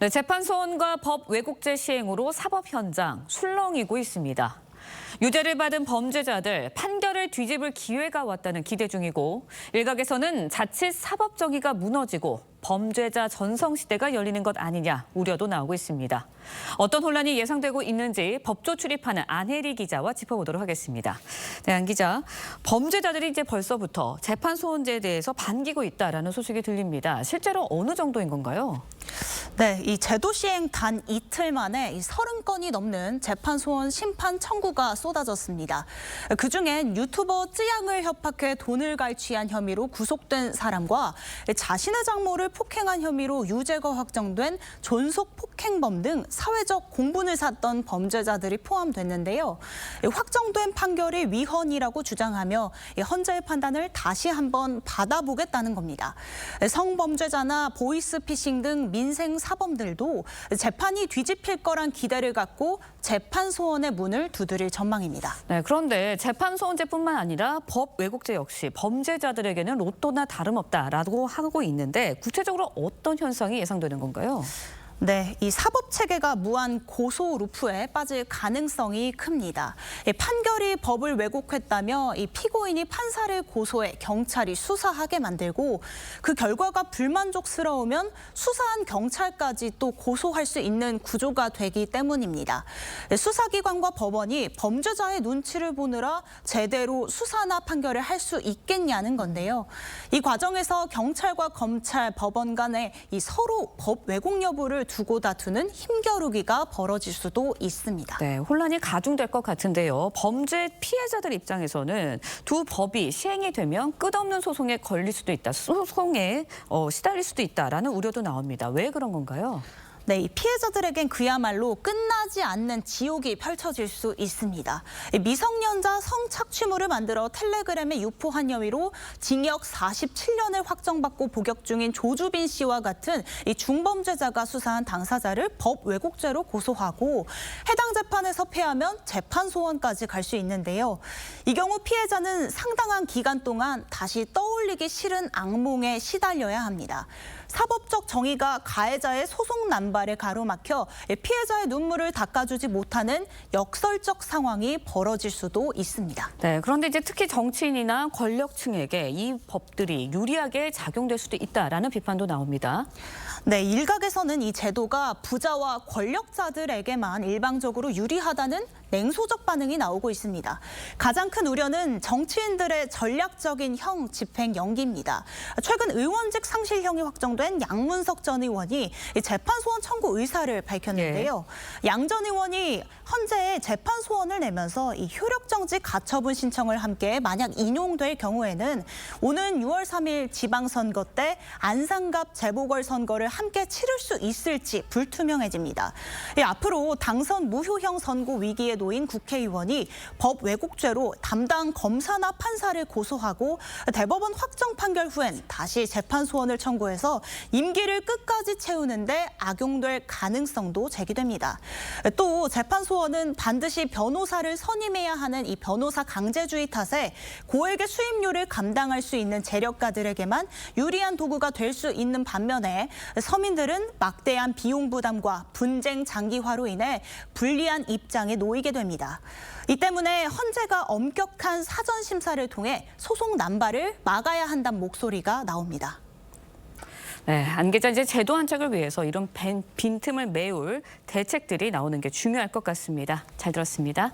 네, 재판 소원과 법 왜곡죄 시행으로 사법 현장 술렁이고 있습니다. 유죄를 받은 범죄자들 판결을 뒤집을 기회가 왔다는 기대 중이고 일각에서는 자칫 사법 정의가 무너지고 범죄자 전성시대가 열리는 것 아니냐 우려도 나오고 있습니다. 어떤 혼란이 예상되고 있는지 법조 출입하는 안혜리 기자와 짚어보도록 하겠습니다. 네, 안 기자, 범죄자들이 이제 벌써부터 재판 소원제에 대해서 반기고 있다라는 소식이 들립니다. 실제로 어느 정도인 건가요? 네, 이 제도 시행 단 이틀 만에 30건이 넘는 재판 소원 심판 청구가 쏟아졌습니다. 그중엔 유튜버 쯔양을 협박해 돈을 갈취한 혐의로 구속된 사람과 자신의 장모를 폭행한 혐의로 유죄가 확정된 존속 폭행범 등 사회적 공분을 샀던 범죄자들이 포함됐는데요. 확정된 판결이 위헌이라고 주장하며 헌재의 판단을 다시 한번 받아보겠다는 겁니다. 성범죄자나 보이스피싱 등 민생 사범들도 재판이 뒤집힐 거란 기대를 갖고 재판 소원의 문을 두드릴 전망입니다. 네, 그런데 재판 소원제뿐만 아니라 법 왜곡죄 역시 범죄자들에게는 로또나 다름없다라고 하고 있는데 구체적으로 어떤 현상이 예상되는 건가요? 네, 이 사법 체계가 무한 고소 루프에 빠질 가능성이 큽니다. 판결이 법을 왜곡했다며 이 피고인이 판사를 고소해 경찰이 수사하게 만들고 그 결과가 불만족스러우면 수사한 경찰까지 또 고소할 수 있는 구조가 되기 때문입니다. 수사기관과 법원이 범죄자의 눈치를 보느라 제대로 수사나 판결을 할 수 있겠냐는 건데요. 이 과정에서 경찰과 검찰, 법원 간에 이 서로 법 왜곡 여부를 두고 다투는 힘겨루기가 벌어질 수도 있습니다. 네, 혼란이 가중될 것 같은데요. 범죄 피해자들 입장에서는 두 법이 시행이 되면 끝없는 소송에 걸릴 수도 있다. 소송에 시달릴 수도 있다라는 우려도 나옵니다. 왜 그런 건가요? 네, 이 피해자들에겐 그야말로 끝나지 않는 지옥이 펼쳐질 수 있습니다. 미성년자 성착취물을 만들어 텔레그램에 유포한 혐의로 징역 47년을 확정받고 복역 중인 조주빈 씨와 같은 이 중범죄자가 수사한 당사자를 법 왜곡죄로 고소하고 해당 재판에서 패하면 재판 소원까지 갈 수 있는데요. 이 경우 피해자는 상당한 기간 동안 다시 떠올리기 싫은 악몽에 시달려야 합니다. 사법적 정의가 가해자의 소송 남발에 가로막혀 피해자의 눈물을 닦아주지 못하는 역설적 상황이 벌어질 수도 있습니다. 네, 그런데 이제 특히 정치인이나 권력층에게 이 법들이 유리하게 작용될 수도 있다라는 비판도 나옵니다. 네, 일각에서는 이 제도가 부자와 권력자들에게만 일방적으로 유리하다는 냉소적 반응이 나오고 있습니다. 가장 큰 우려는 정치인들의 전략적인 형 집행 연기입니다. 최근 의원직 상실형이 확정된 양문석 전 의원이 재판 소원 청구 의사를 밝혔는데요. 양 전 의원이 헌재에 재판 소원을 내면서 이 효력정지 가처분 신청을 함께 만약 인용될 경우에는 오는 6월 3일 지방선거 때 안상갑 재보궐선거를 함께 치를 수 있을지 불투명해집니다. 앞으로 당선 무효형 선고 위기에 놓인 국회의원이 법 왜곡죄로 담당 검사나 판사를 고소하고 대법원 확정 판결 후엔 다시 재판 소원을 청구해서 임기를 끝까지 채우는데 악용될 가능성도 제기됩니다. 또 재판 소원은 반드시 변호사를 선임해야 하는 이 변호사 강제주의 탓에 고액의 수임료를 감당할 수 있는 재력가들에게만 유리한 도구가 될 수 있는 반면에 서민들은 막대한 비용 부담과 분쟁 장기화로 인해 불리한 입장에 놓이게 됩니다. 이 때문에 헌재가 엄격한 사전 심사를 통해 소송 남발을 막아야 한다는 목소리가 나옵니다. 네, 안 기자, 이제 제도 한착을 위해서 이런 빈틈을 메울 대책들이 나오는 게 중요할 것 같습니다. 잘 들었습니다.